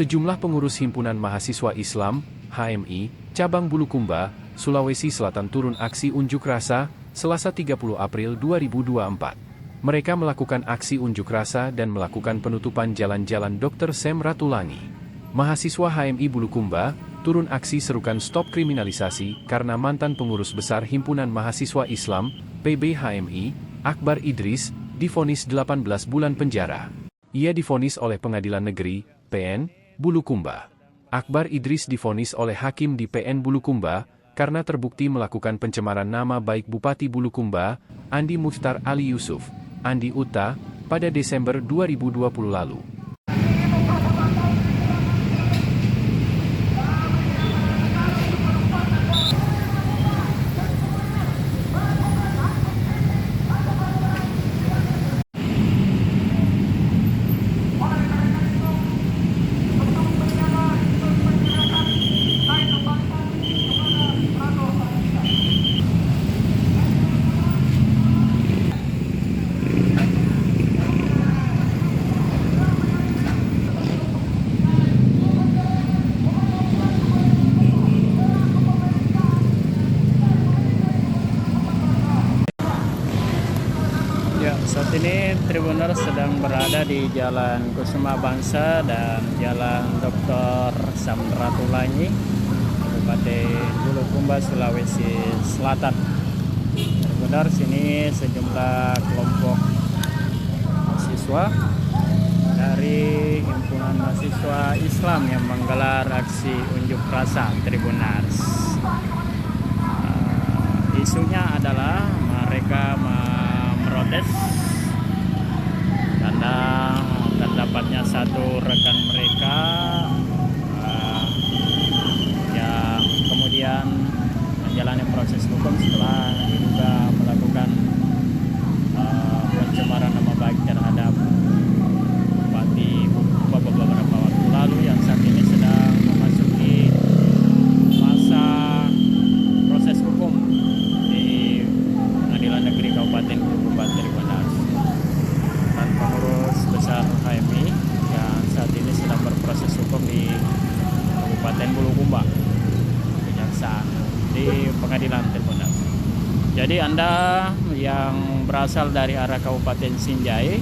Sejumlah pengurus Himpunan Mahasiswa Islam, HMI, Cabang Bulukumba, Sulawesi Selatan turun aksi unjuk rasa, Selasa 30 April 2024. Mereka melakukan aksi unjuk rasa dan melakukan penutupan jalan-jalan Dr. Sem Ratulangi. Mahasiswa HMI Bulukumba turun aksi serukan stop kriminalisasi karena mantan pengurus besar Himpunan Mahasiswa Islam, PBHMI, Akbar Idris, divonis 18 bulan penjara. Ia divonis oleh Pengadilan Negeri, PN, Bulukumba. Akbar Idris divonis oleh hakim di PN Bulukumba karena terbukti melakukan pencemaran nama baik Bupati Bulukumba, Andi Muchtar Ali Yusuf, Andi Uta, pada Desember 2020 lalu. Ya, saat ini Tribuners sedang berada di Jalan Kusuma Bangsa dan Jalan Dr. Sem Ratulangi, Kabupaten Bulukumba, Sulawesi Selatan. Tribuners, ini sejumlah kelompok mahasiswa dari Himpunan Mahasiswa Islam yang menggelar aksi unjuk rasa. Tribuners, isunya adalah mereka protes karena terdapatnya satu rekan mereka yang kemudian menjalani proses hukum setelah diduga melakukan pencemaran nama baik terhadap Bupati Bulukumba beberapa waktu lalu yang saat ini sedang memasuki masa proses hukum di Pengadilan Negeri Kabupaten Bulukumba. Tribuners, dan pengurus besar HMI yang saat ini sedang berproses hukum di Kabupaten Bulukumba, kejaksaan di pengadilan. Tribuners, jadi Anda yang berasal dari arah Kabupaten Sinjai,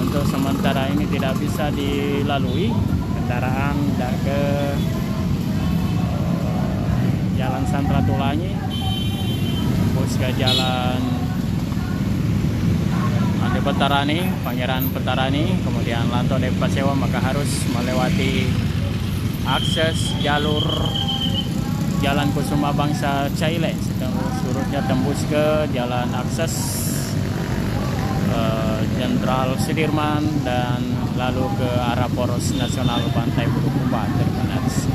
untuk sementara ini tidak bisa dilalui kendaraan ke Jalan Sem Ratulangi, tembus ke Jalan Ade Petarani, Pangeran Petarani, kemudian Lanto de Pasewa, maka harus melewati akses jalur Jalan Kusuma Bangsa Caile, seterusnya tembus ke jalan akses Jenderal Sudirman dan lalu ke arah Poros Nasional Pantai Bulukumba. Terbatas.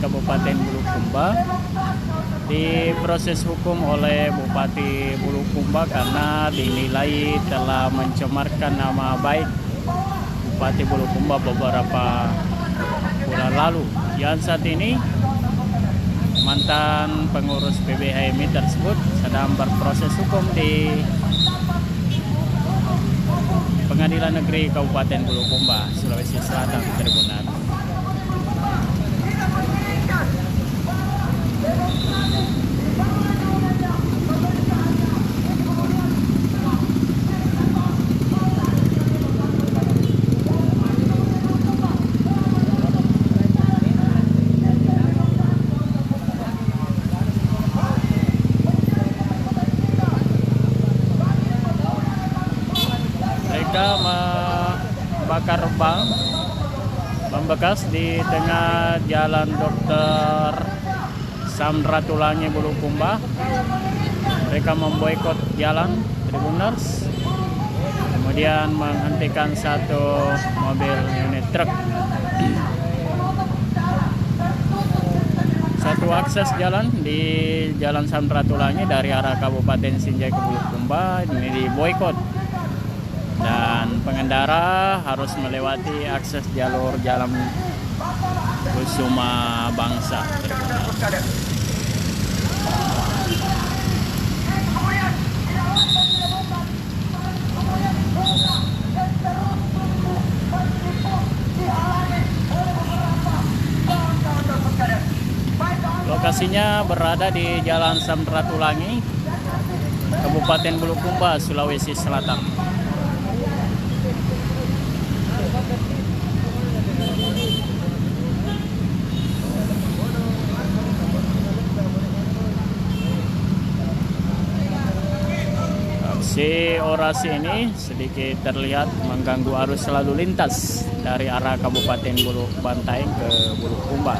Kabupaten Bulukumba diproses hukum oleh Bupati Bulukumba karena dinilai telah mencemarkan nama baik Bupati Bulukumba beberapa bulan lalu. Yang saat ini mantan pengurus PBHMI tersebut sedang berproses hukum di Pengadilan Negeri Kabupaten Bulukumba, Sulawesi Selatan, Tribunal. Mereka membakar ban bekas di tengah jalan Dr. Samratulangi Bulukumba. Mereka memboikot jalan Tribuners, kemudian menghentikan satu mobil unit truk. Satu akses jalan di Jalan Samratulangi dari arah Kabupaten Sinjai ke Bulukumba ini diboikot, dan pengendara harus melewati akses jalur jalan Kusuma Bangsa. Lokasinya berada di Jalan Samratulangi, Kabupaten Bulukumba, Sulawesi Selatan. Aksi orasi ini sedikit terlihat mengganggu arus lalu lintas dari arah Kabupaten Bantayeng ke Bulukumba.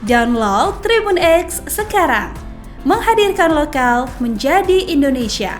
Download Tribun X sekarang. Menghadirkan lokal menjadi Indonesia.